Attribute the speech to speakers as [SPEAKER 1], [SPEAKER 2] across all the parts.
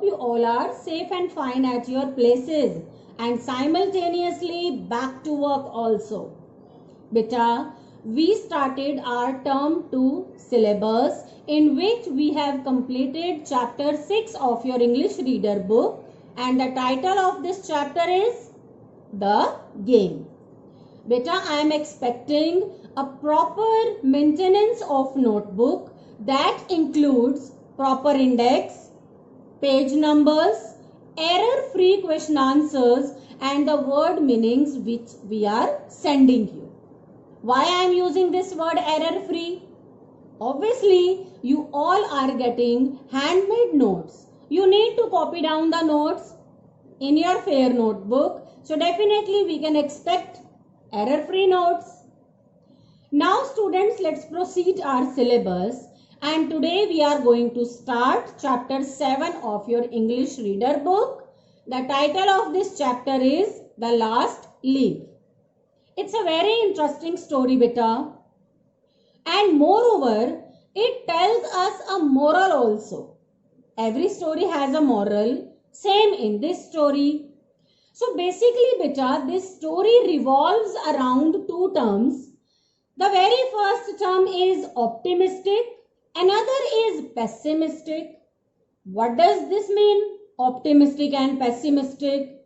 [SPEAKER 1] you all are safe and fine at your places and simultaneously back to work also. Beta, we started our term 2 syllabus in which we have completed chapter 6 of your English reader book, and the title of this chapter is The Game. Beta, I am expecting a proper maintenance of notebook that includes proper index, page numbers, error-free question answers and the word meanings which we are sending you. Why I am using this word error-free? Obviously, you all are getting handmade notes. You need to copy down the notes in your fair notebook. So definitely we can expect error-free notes. Now students, let's proceed our syllabus. And today we are going to start chapter 7 of your English reader book. The title of this chapter is The Last Leaf. It's a very interesting story, beta. And moreover, it tells us a moral also. Every story has a moral. Same in this story. So basically, beta, this story revolves around two terms. The very first term is optimistic. Another is pessimistic. What does this mean? Optimistic and pessimistic.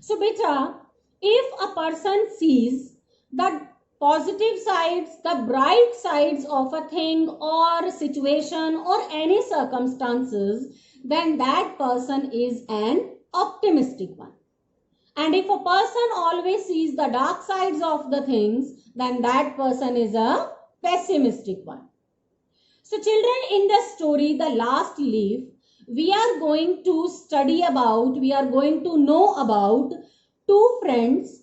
[SPEAKER 1] So beta, if a person sees the positive sides, the bright sides of a thing or situation or any circumstances, then that person is an optimistic one. And if a person always sees the dark sides of the things, then that person is a pessimistic one. So children, in the story, The Last Leaf, we are going to know about two friends,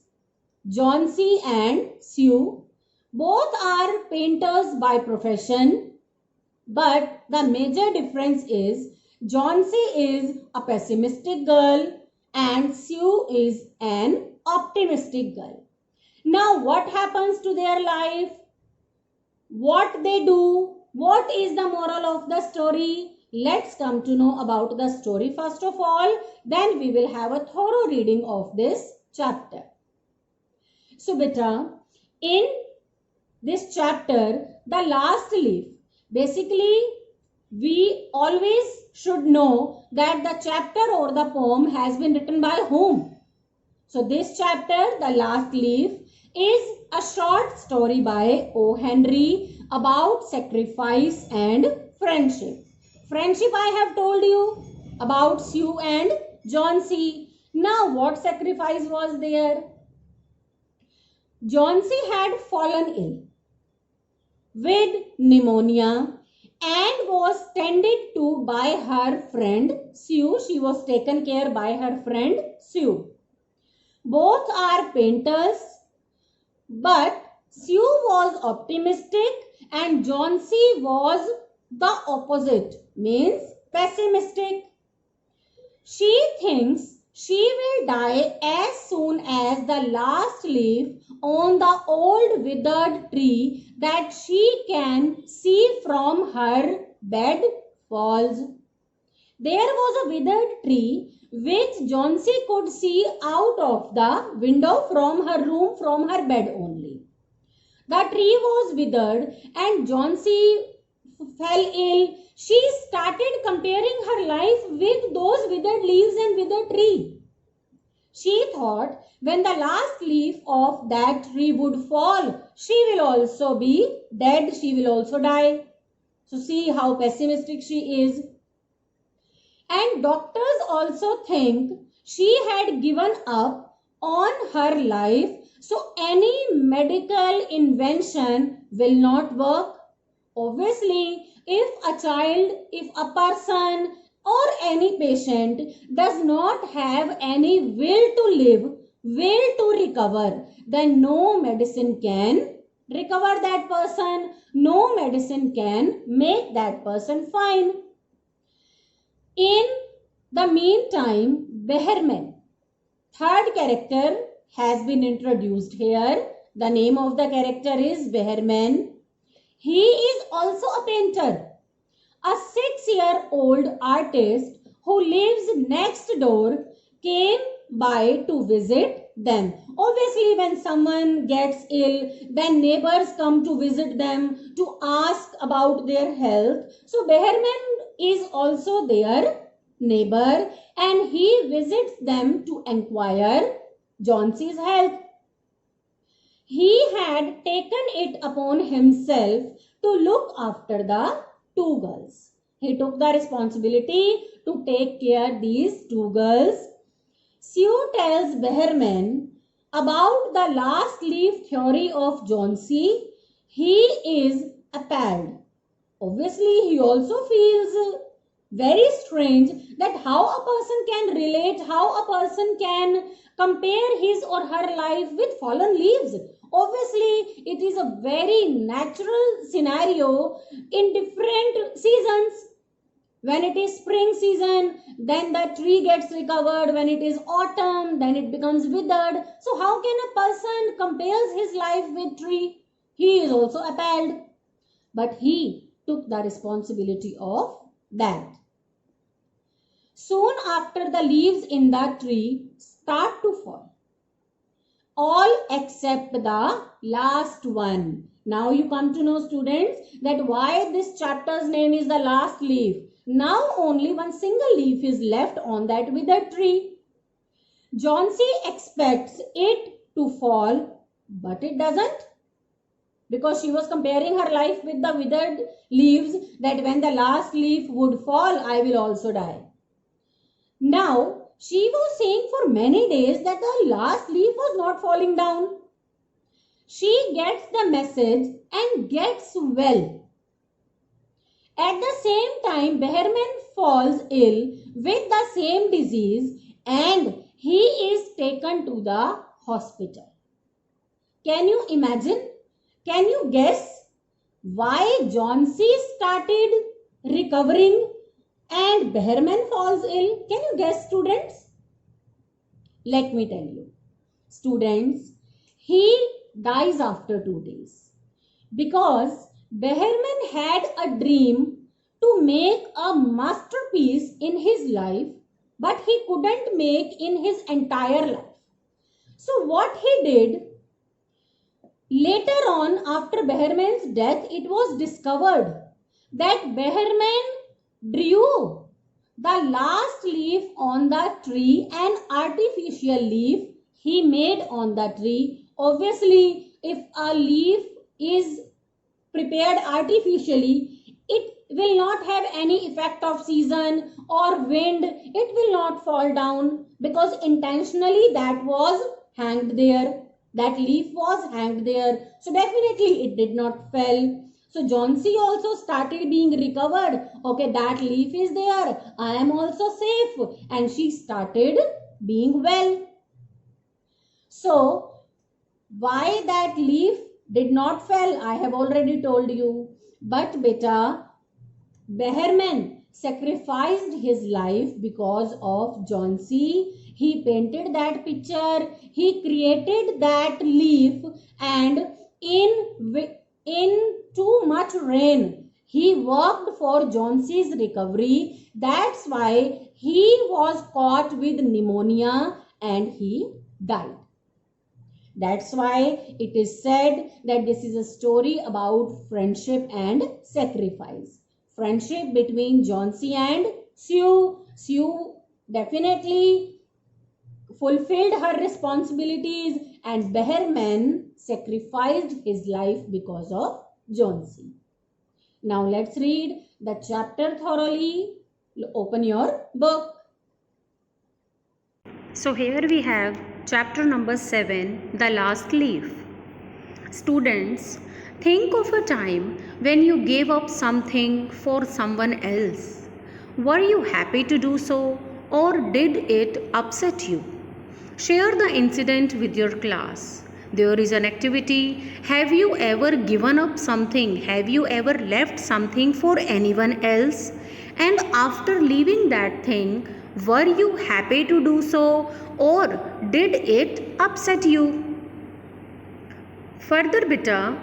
[SPEAKER 1] Johnsy and Sue. Both are painters by profession, but the major difference is Johnsy is a pessimistic girl and Sue is an optimistic girl. Now, what happens to their life? What they do? What is the moral of the story? Let's come to know about the story first of all. Then we will have a thorough reading of this chapter. So beta, in this chapter, The Last Leaf, basically we always should know that the chapter or the poem has been written by whom. So this chapter, The Last Leaf, is a short story by O. Henry about sacrifice and friendship. Friendship I have told you about Sue and Johnsy. Now what sacrifice was there? Johnsy had fallen ill with pneumonia and was tended to by her friend Sue. She was taken care by her friend Sue. Both are painters, but Sue was optimistic and Johnsy was the opposite, means pessimistic. She thinks she will die as soon as the last leaf on the old withered tree that she can see from her bed falls. There was a withered tree which Johnsy could see out of the window from her room, from her bed only. The tree was withered and Johnsy fell ill. She started comparing her life with those withered leaves and withered tree. She thought when the last leaf of that tree would fall, she will also be dead, she will also die. So see how pessimistic she is. And doctors also think she had given up on her life, so any medical invention will not work. Obviously, if a child, if a person or any patient does not have any will to live, will to recover, then no medicine can recover that person, no medicine can make that person fine. In the meantime, Behrman, third character, has been introduced here. The name of the character is Behrman. He is also a painter. A 6-year-old artist who lives next door, came by to visit them. Obviously, when someone gets ill, then neighbors come to visit them to ask about their health. So Behrman is also their neighbor and he visits them to inquire Johnson's health. He had taken it upon himself to look after the two girls. He took the responsibility to take care these two girls. Sue tells Behrman about the last leaf theory of Johnsy. He is appalled. Obviously, he also feels very strange that how a person can relate, how a person can compare his or her life with fallen leaves. Obviously, it is a very natural scenario in different seasons. When it is spring season, then the tree gets recovered. When it is autumn, then it becomes withered. So how can a person compares his life with tree? He is also appalled. But he took the responsibility of that. Soon after, the leaves in the tree start to fall. All except the last one. Now you come to know, students, that why this chapter's name is the last leaf. Now only one single leaf is left on that withered tree. Johnsy expects it to fall, but it doesn't. Because she was comparing her life with the withered leaves, that when the last leaf would fall, I will also die. Now, she was saying for many days that the last leaf was not falling down. She gets the message and gets well. At the same time, Behrman falls ill with the same disease and he is taken to the hospital. Can you imagine? Can you guess why Johnsy started recovering and Behrman falls ill? Can you guess, students? Let me tell you. Students, he dies after 2 days because Behrman had a dream to make a masterpiece in his life, but he couldn't make in his entire life. So what he did, later on after Behrman's death, it was discovered that Behrman drew the last leaf on the tree, an artificial leaf he made on the tree. Obviously, if a leaf is prepared artificially, it will not have any effect of season or wind. It will not fall down because intentionally that was hanged there. That leaf was hanged there. So definitely it did not fall. So Johnsy also started being recovered. Okay, that leaf is there. I am also safe. And she started being well. So why that leaf did not fall, I have already told you. But beta, Behrman sacrificed his life because of Johnsy. He painted that picture. He created that leaf, and in too much rain, he worked for Johnsy's recovery. That's why he was caught with pneumonia and he died. That's why it is said that this is a story about friendship and sacrifice. Friendship between Johnsy and Sue. Sue definitely fulfilled her responsibilities and Behrman sacrificed his life because of Johnsy. Now let's read the chapter thoroughly. Open your book.
[SPEAKER 2] So here we have chapter number 7, The Last Leaf. Students, think of a time when you gave up something for someone else. Were you happy to do so, or did it upset you? Share the incident with your class. There is an activity. Have you ever given up something? Have you ever left something for anyone else? And after leaving that thing, were you happy to do so, or did it upset you? Further, beta,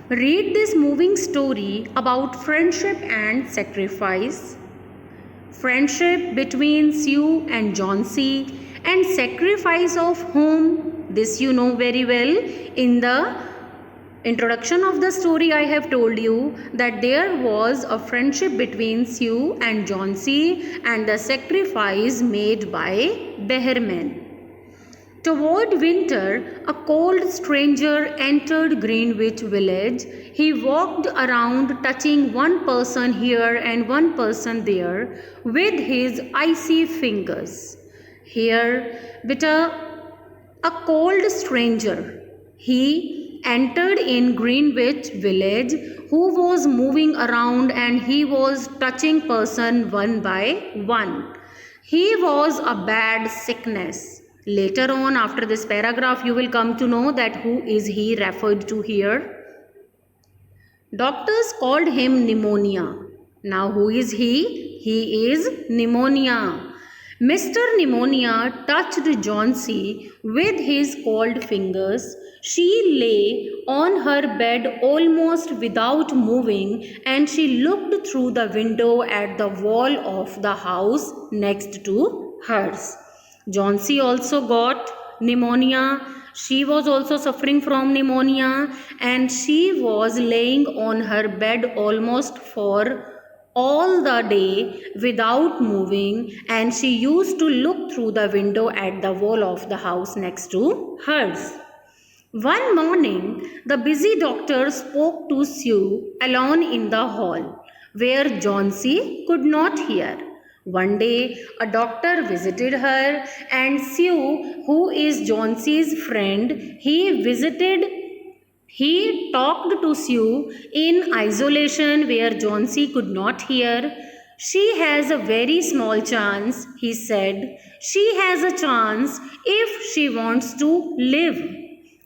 [SPEAKER 2] read this moving story about friendship and sacrifice. friendship between Sue and Johnsy, and sacrifice of whom? This you know very well. In the introduction of the story, I have told you that there was a friendship between Sue and Johnsy and the sacrifice made by Behrman. Toward winter, a cold stranger entered Greenwich Village. He walked around, touching one person here and one person there with his icy fingers. Here, beta, a cold stranger. He entered in Greenwich Village, who was moving around and he was touching person one by one. He was a bad sickness. Later on, after this paragraph, you will come to know that who is he referred to here. Doctors called him pneumonia. Now who is he? He is pneumonia. Mr. Pneumonia touched Johnsy with his cold fingers. She lay on her bed almost without moving, and she looked through the window at the wall of the house next to hers. Johnsy also got pneumonia. She was also suffering from pneumonia, and she was laying on her bed almost for all the day without moving, and she used to look through the window at the wall of the house next to hers. One morning, the busy doctor spoke to Sue alone in the hall, where Johnsy could not hear. One day, a doctor visited her, and Sue, who is Johnsy's friend, he talked to Sue in isolation where Johnsy could not hear. She has a very small chance, he said. She has a chance if she wants to live.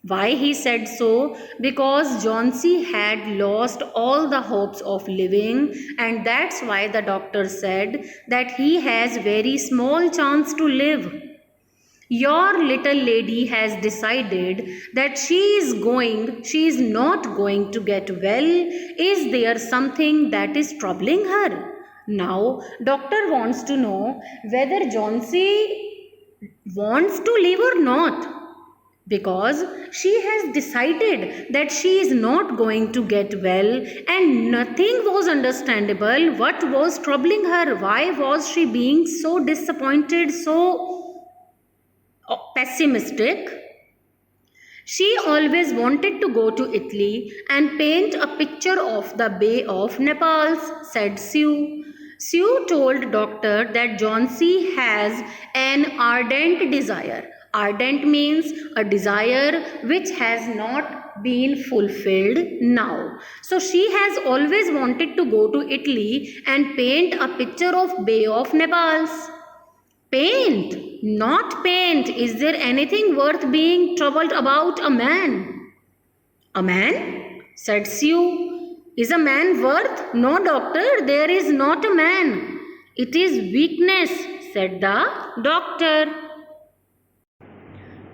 [SPEAKER 2] Why he said so? Because Johnsy had lost all the hopes of living, and that's why the doctor said that he has very small chance to live. Your little lady has decided that she is not going to get well. Is there something that is troubling her? Now, doctor wants to know whether Johnsy wants to live or not, because she has decided that she is not going to get well, and nothing was understandable. What was troubling her? Why was she being so disappointed, so pessimistic? She always wanted to go to Italy and paint a picture of the Bay of Naples, said Sue. Sue told doctor that Johnsy has an ardent desire. Ardent means a desire which has not been fulfilled now. So she has always wanted to go to Italy and paint a picture of Bay of Naples. Paint, not paint. Is there anything worth being troubled about a man? A man? Said Sue. Is a man worth? No, doctor, there is not a man. It is weakness, said the doctor.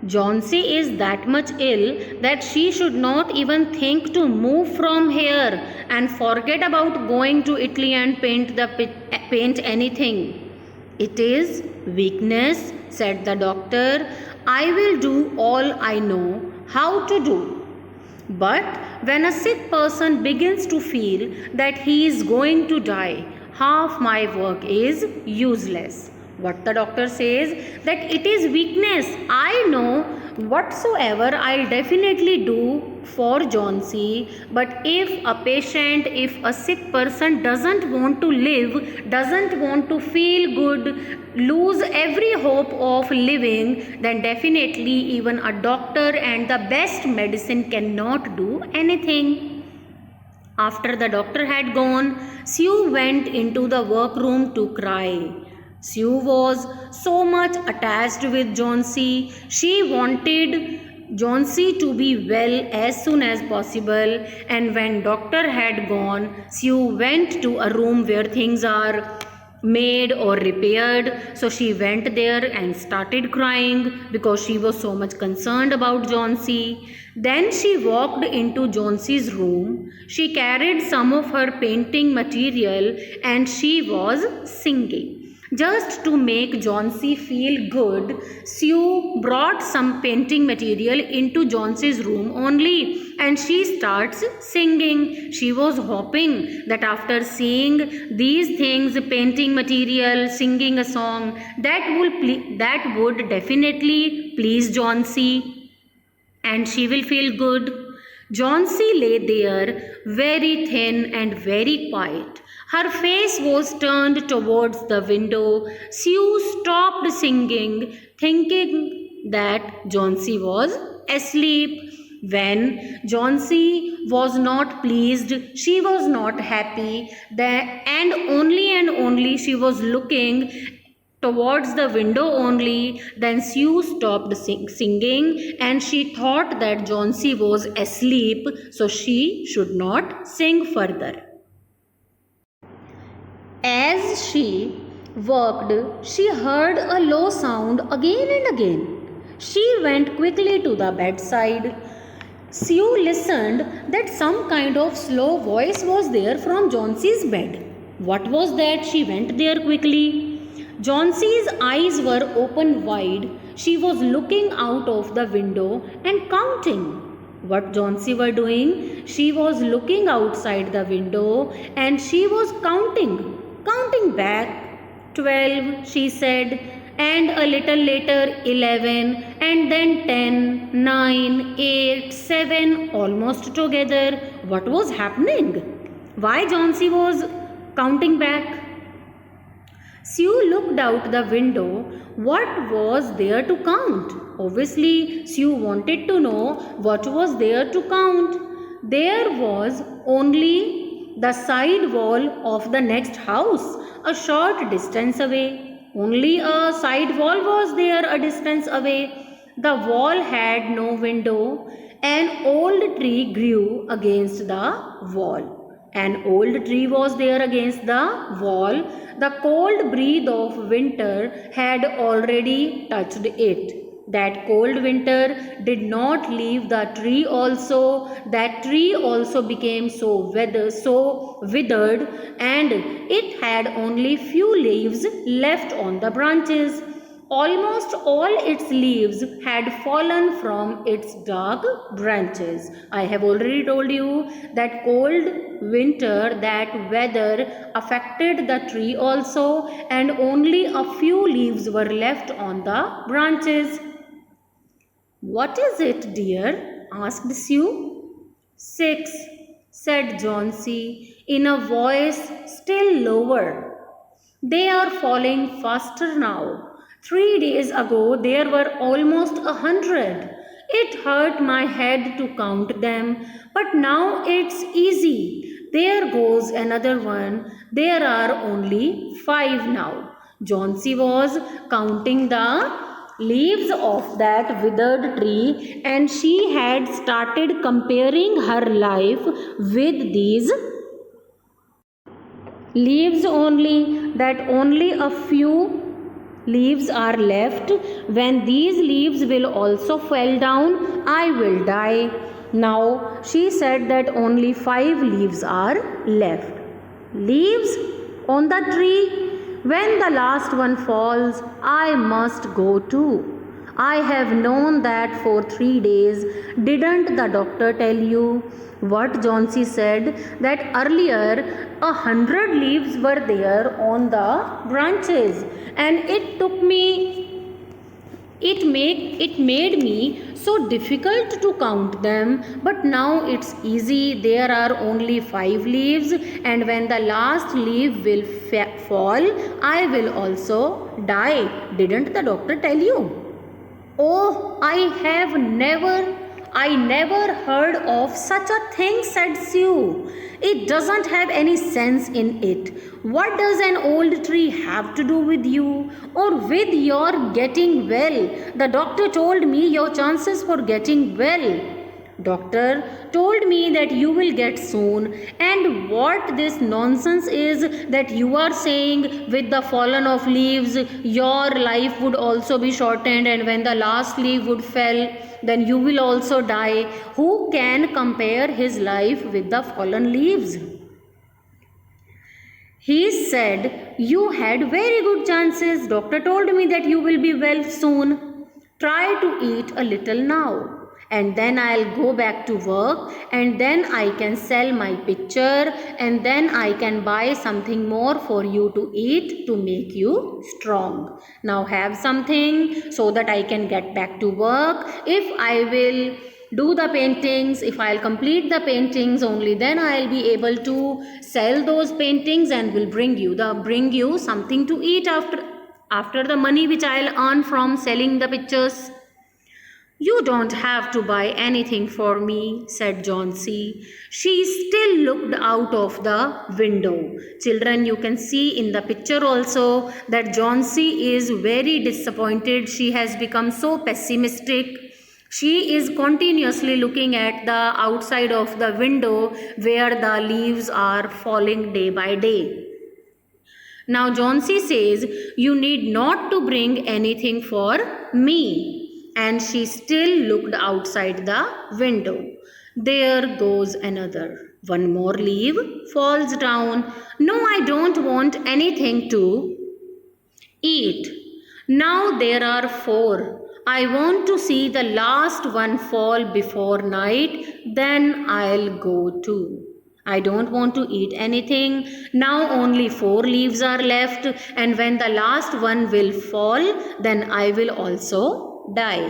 [SPEAKER 2] Johnsy is that much ill that she should not even think to move from here and forget about going to Italy and paint anything. It is weakness, said the doctor. I will do all I know how to do. But when a sick person begins to feel that he is going to die, half my work is useless. What the doctor says, that it is weakness. I know whatsoever I'll definitely do for Johnsy, but if a sick person doesn't want to live, doesn't want to feel good, lose every hope of living, then definitely even a doctor and the best medicine cannot do anything. After the doctor had gone, Sue went into the workroom to cry. Sue was so much attached with Johnsy. She wanted Johnsy to be well as soon as possible, and when doctor had gone, Sue went to a room where things are made or repaired. So she went there and started crying because she was so much concerned about Johnsy. Then she walked into Johnsy's room. She carried some of her painting material and she was singing. Just to make Johnsy feel good, Sue brought some painting material into Johnson's room only and she starts singing. She was hoping that after seeing these things, painting material, singing a song, that would definitely please Johnsy and she will feel good. Johnsy lay there very thin and very quiet. Her face was turned towards the window. Sue stopped singing, thinking that Johnsy was asleep. When Johnsy was not pleased, she was not happy, and only she was looking towards the window only. Then Sue stopped singing and she thought that Johnsy was asleep, so she should not sing further. As she worked, she heard a low sound again and again. She went quickly to the bedside. Sue listened that some kind of slow voice was there from Johnsy's bed. What was that? She went there quickly. Johnsy's eyes were open wide. She was looking out of the window and counting. What Johnsy were doing? She was looking outside the window and she was counting back. 12, she said, and a little later 11, and then 10, 9, 8, 7, almost together. What was happening? Why Johnsy was counting back? Sue looked out the window. What was there to count? Obviously, Sue wanted to know what was there to count. There was only the side wall of the next house, a short distance away. Only a side wall was there a distance away. The wall had no window. An old tree grew against the wall. An old tree was there against the wall. The cold breath of winter had already touched it. That cold winter did not leave the tree also. That tree also became so withered, and it had only few leaves left on the branches. Almost all its leaves had fallen from its dark branches. I have already told you that cold winter, that weather affected the tree also, and only a few leaves were left on the branches. What is it, dear? Asked Sue. 6, said Johnsy in a voice still lower. They are falling faster now. 3 days ago there were almost 100. It hurt my head to count them, but now it's easy. There goes another one. There are only 5 now. Johnsy was counting the leaves of that withered tree and she had started comparing her life with these leaves only, that only a few leaves are left. When these leaves will also fall down, I will die. Now she said that only 5 leaves are left. Leaves on the tree. When the last one falls, I must go too. I have known that for 3 days. Didn't the doctor tell you? What Johnsy said that earlier 100 leaves were there on the branches, and it made me so difficult to count them, but now it's easy. There are only 5 leaves, and when the last leaf will fall, I will also die. Didn't the doctor tell you? Oh, I never heard of such a thing, said Sue. It doesn't have any sense in it. What does an old tree have to do with you or with your getting well? The doctor told me your chances for getting well. Doctor told me that you will get soon, and what this nonsense is that you are saying with the fallen of leaves your life would also be shortened, and when the last leaf would fall then you will also die. Who can compare his life with the fallen leaves? He said, "You had very good chances. Doctor told me that you will be well soon. Try to eat a little now, and then I'll go back to work, and then I can sell my picture, and then I can buy something more for you to eat to make you strong. Now have something so that I can get back to work. If I will do the paintings, if I'll complete the paintings, only then I'll be able to sell those paintings and will bring you something to eat after the money which I'll earn from selling the pictures." "You don't have to buy anything for me," said Johnsy. She still looked out of the window. Children, you can see in the picture also that Johnsy is very disappointed. She has become so pessimistic. She is continuously looking at the outside of the window where the leaves are falling day by day. Now Johnsy says, "You need not to bring anything for me." And she still looked outside the window. There goes another. One more leaf falls down. "No, I don't want anything to eat. Now there are 4. I want to see the last one fall before night, then I'll go too. I don't want to eat anything. Now only 4 leaves are left, and when the last one will fall, then I will also die."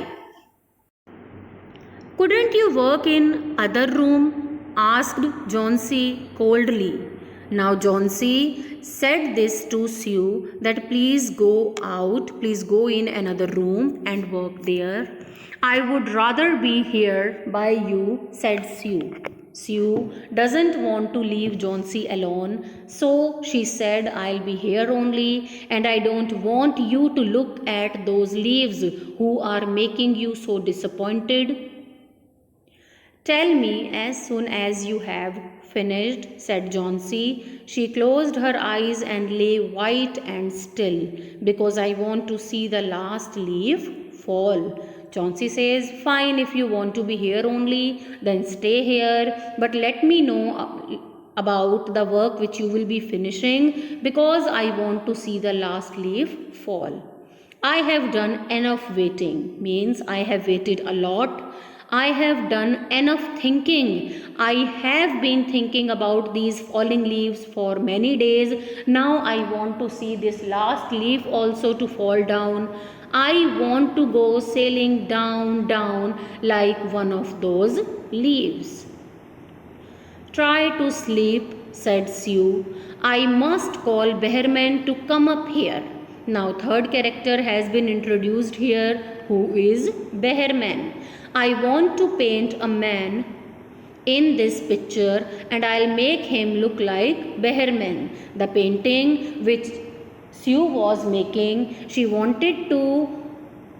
[SPEAKER 2] "Couldn't you work in other room?" asked Johnsy coldly. Now Johnsy said this to Sue, that please go in another room and work there. "I would rather be here by you," said Sue. Sue doesn't want to leave Johnsy alone, so she said, "I'll be here only, and I don't want you to look at those leaves who are making you so disappointed. Tell me as soon as you have finished," said Johnsy. She closed her eyes and lay white and still, "because I want to see the last leaf fall." Johnsy says, "Fine, if you want to be here only, then stay here, but let me know about the work which you will be finishing, because I want to see the last leaf fall. I have done enough waiting," means I have waited a lot. "I have done enough thinking. I have been thinking about these falling leaves for many days. Now I want to see this last leaf also to fall down. I want to go sailing down like one of those leaves." "Try to sleep," said Sue. "I must call Behrman to come up here." Now third character has been introduced here, who is Behrman. I want to paint a man in this picture, and I'll make him look like Behrman. The painting which Sue was making, she wanted to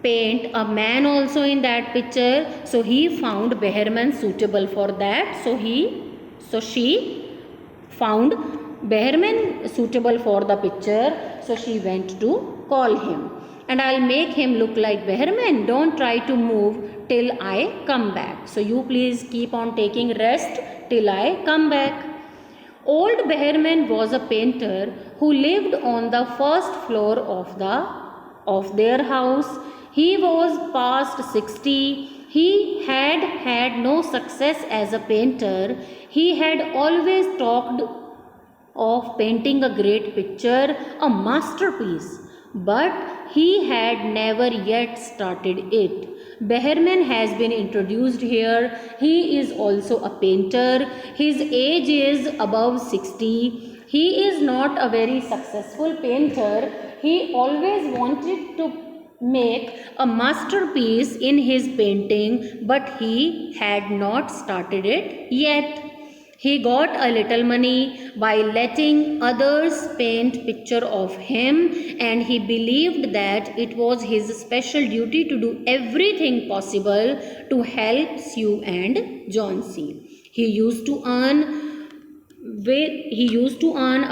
[SPEAKER 2] paint a man also in that picture, so he found Behrman suitable for that. So she found Behrman suitable for the picture, so she went to call him. "And I'll make him look like Behrman. Don't try to move till I come back. So you please keep on taking rest till I come back." Old Behrman was a painter who lived on the first floor of their house. He was past 60. He had had no success as a painter. He had always talked of painting a great picture, a masterpiece, but he had never yet started it. Behrman has been introduced here. He is also a painter. His age is above 60. He is not a very successful painter. He always wanted to make a masterpiece in his painting, but he had not started it yet. He got a little money by letting others paint picture of him, and he believed that it was his special duty to do everything possible to help Sue and Johnsy. He used to earn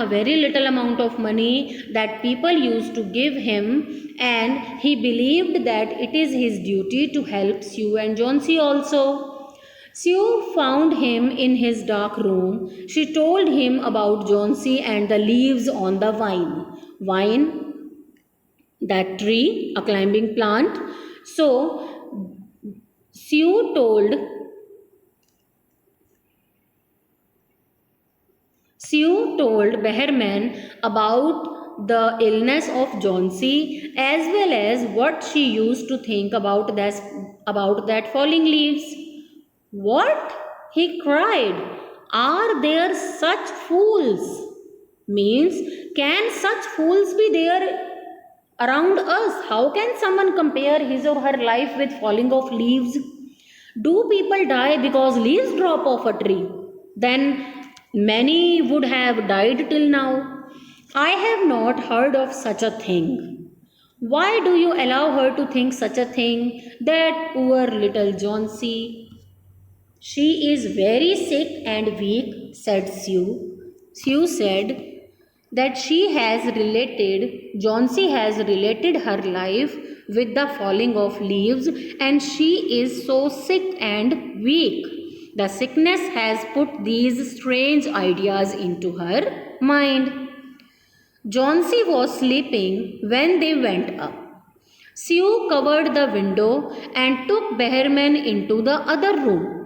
[SPEAKER 2] a very little amount of money that people used to give him, and he believed that it is his duty to help Sue and Johnsy also. Sue found him in his dark room. She told him about Johnsy and the leaves on the vine. Vine, that tree, a climbing plant. So Sue told Sue told Behrman about the illness of Johnsy as well as what she used to think about that falling leaves. What? He cried. Are there such fools? Means, can such fools be there around us? How can someone compare his or her life with falling of leaves? Do people die because leaves drop off a tree? Then many would have died till now. I have not heard of such a thing. Why do you allow her to think such a thing? That poor little Johnsy. She is very sick and weak, said Sue. Sue said that Johnsy has related her life with the falling of leaves, and she is so sick and weak. The sickness has put these strange ideas into her mind. Johnsy was sleeping when they went up. Sue covered the window and took Behrman into the other room.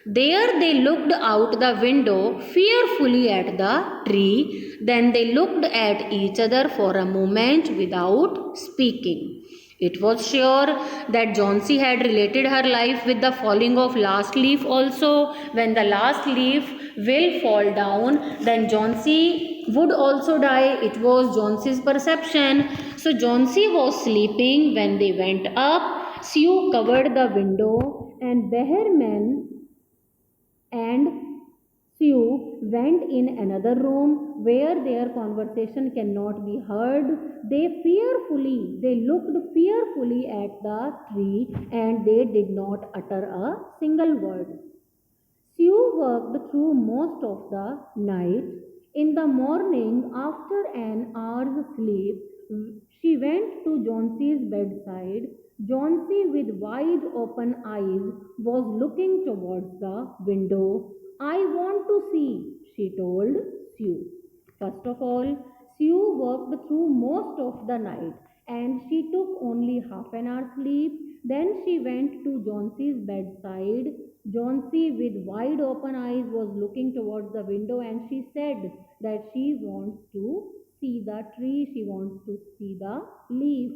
[SPEAKER 2] There they looked out the window fearfully at the tree. Then they looked at each other for a moment without speaking. It was sure that Johnsy had related her life with the falling of last leaf also. When the last leaf will fall down, then Johnsy would also die. It was Johnsy's perception. So Johnsy was sleeping when they went up. Sue covered the window and Behrman and Sue went in another room where their conversation cannot be heard. They looked fearfully at the tree and they did not utter a single word. Sue worked through most of the night. In the morning, after an hour's sleep, she went to Johnsy's bedside. Johnsy, with wide open eyes, was looking towards the window. I want to see, she told Sue. First of all, Sue worked through most of the night and she took only half an hour's sleep. Then she went to Johnsy's bedside. Johnsy, with wide open eyes, was looking towards the window and she said that she wants to see the tree, she wants to see the leaf.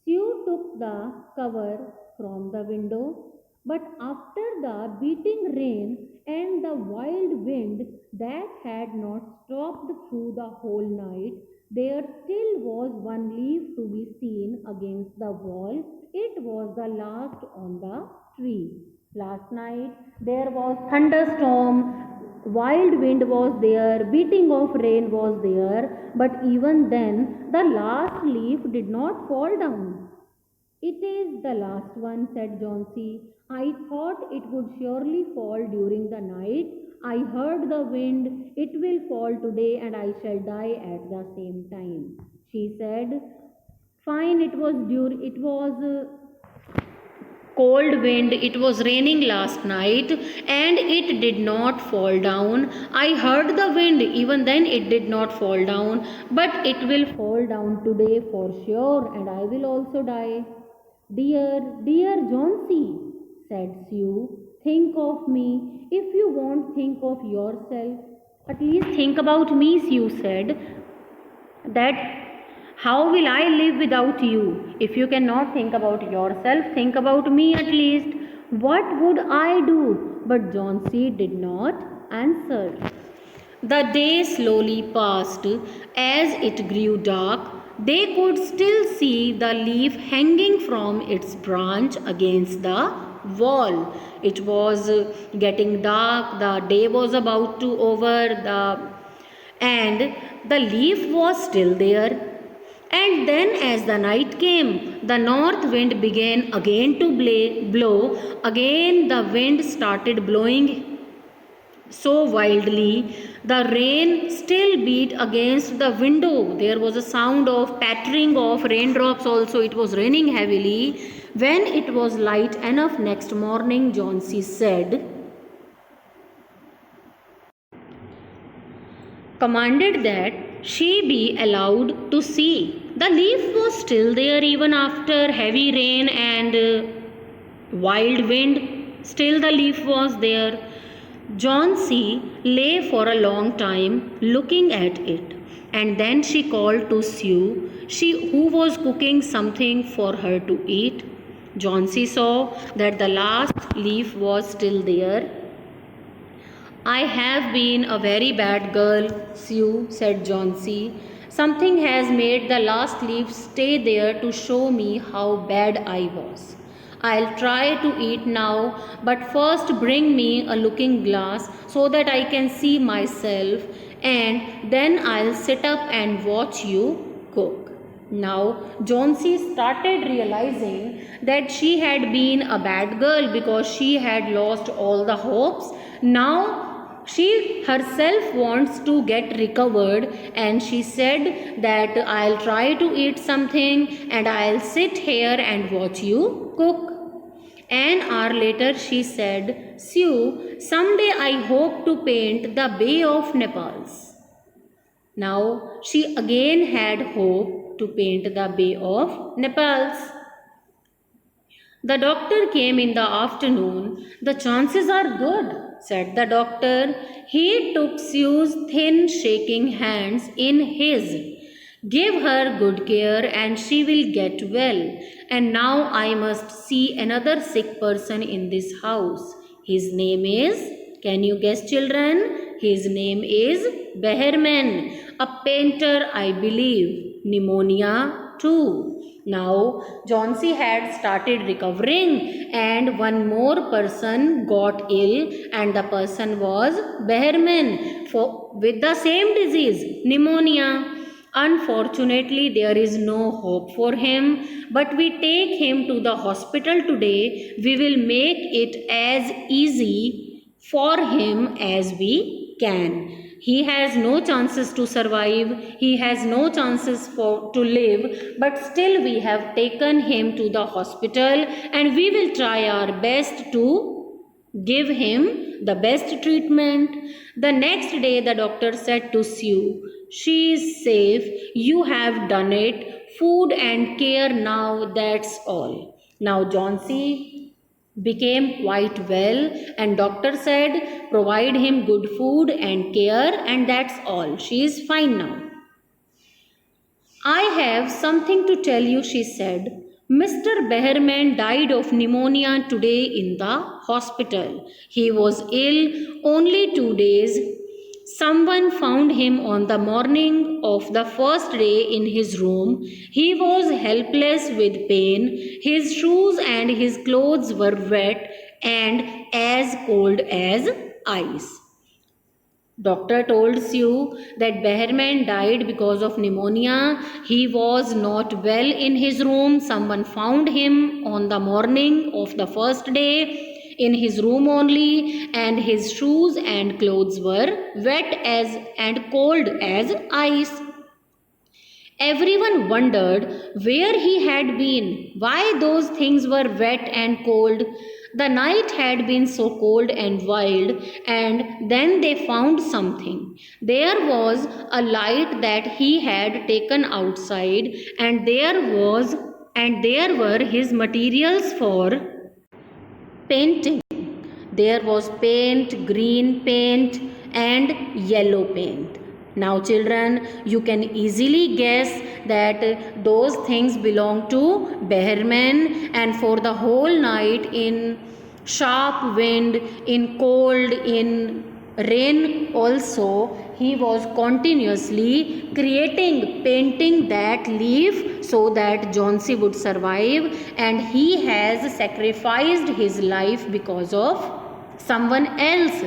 [SPEAKER 2] Sue took the cover from the window, but after the beating rain and the wild wind that had not stopped through the whole night, there still was one leaf to be seen against the wall. It was the last on the tree. Last night there was thunderstorm, wild wind was there, beating of rain was there, but even then the last leaf did not fall down. It is the last one, said Johnsy. I thought it would surely fall during the night. I heard the wind. It will fall today and I shall die at the same time. She said, fine, it was cold wind, it was raining last night and it did not fall down. I heard the wind, even then it did not fall down, but it will fall down today for sure and I will also die. Dear Johnsy, said Sue, think of me. If you won't think of yourself, at least think about me, Sue said. That how will I live without you? If you cannot think about yourself, think about me at least. What would I do? But Johnsy did not answer. The day slowly passed. As it grew dark, they could still see the leaf hanging from its branch against the wall. It was getting dark, the day was about to over, and the leaf was still there. And then as the night came, the north wind began again to blow. Again the wind started blowing so wildly. The rain still beat against the window. There was a sound of pattering of raindrops also. It was raining heavily. When it was light enough next morning, Johnsy said, commanded that she be allowed to see. The leaf was still there even after heavy rain and wild wind. Still the leaf was there. Johnsy lay for a long time looking at it, and then she called to Sue, who was cooking something for her to eat. Johnsy saw that the last leaf was still there. I have been a very bad girl, Sue, said Johnsy. Something has made the last leaf stay there to show me how bad I was. I'll try to eat now, but first bring me a looking glass so that I can see myself, and then I'll sit up and watch you cook. Now, Johnsy started realizing that she had been a bad girl because she had lost all the hopes. Now, she herself wants to get recovered, and she said that I'll try to eat something and I'll sit here and watch you cook. An hour later she said, Sue, someday I hope to paint the Bay of Naples. Now she again had hope to paint the Bay of Naples. The doctor came in the afternoon. The chances are good, said the doctor. He took Sue's thin, shaking hands in his. Give her good care and she will get well. And now I must see another sick person in this house. His name is, can you guess, children? His name is Behrman, a painter, I believe. Pneumonia too. Now, Johnsy had started recovering, and one more person got ill, and the person was Behrman with the same disease, pneumonia. Unfortunately, there is no hope for him, but we take him to the hospital today. We will make it as easy for him as we can. He has no chances to survive, he has no chances to live, but still we have taken him to the hospital, and we will try our best to give him the best treatment. The next day the doctor said to Sue, she is safe, you have done it, food and care now, that's all. Now Johnsy became quite well, and doctor said provide him good food and care, and that's all. She is fine now. I have something to tell you, she said. Mr. Behrman died of pneumonia today in the hospital. He was ill only 2 days. Someone found him on the morning of the first day in his room. He was helpless with pain. His shoes and his clothes were wet and as cold as ice. Doctor told Sue that Behrman died because of pneumonia. He was not well in his room. Someone found him on the morning of the first day in his room only, and his shoes and clothes were wet as and cold as ice. Everyone wondered where he had been, why those things were wet and cold. The night had been so cold and wild, and then they found something. There was a light that he had taken outside, and there were his materials for painting. There was paint, green paint and yellow paint. Now children, you can easily guess that those things belong to Behrman, and for the whole night in sharp wind, in cold, in rain also, he was continuously painting that leaf so that Johnsy would survive, and he has sacrificed his life because of someone else.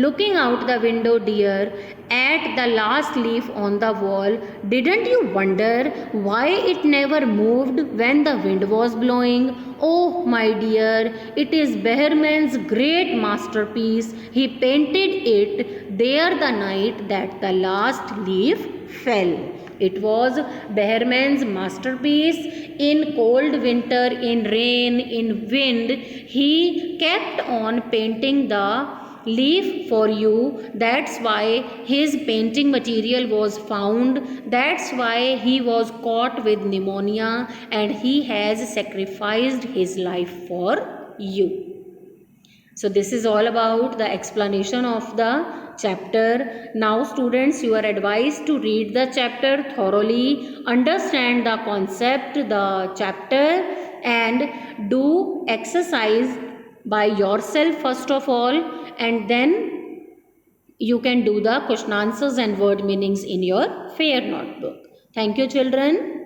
[SPEAKER 2] looking out the window, dear, at the last leaf on the wall, didn't you wonder why it never moved when the wind was blowing? Oh, my dear, it is Behrman's great masterpiece. He painted it there the night that the last leaf fell. It was Behrman's masterpiece. In cold winter, in rain, in wind, he kept on painting the leaf for you. That's why his painting material was found. That's why he was caught with pneumonia and he has sacrificed his life for you. So this is all about the explanation of the chapter. Now students, you are advised to read the chapter thoroughly, understand the concept, the chapter, and do exercise by yourself first of all, and then you can do the question answers and word meanings in your fair notebook. Thank you children.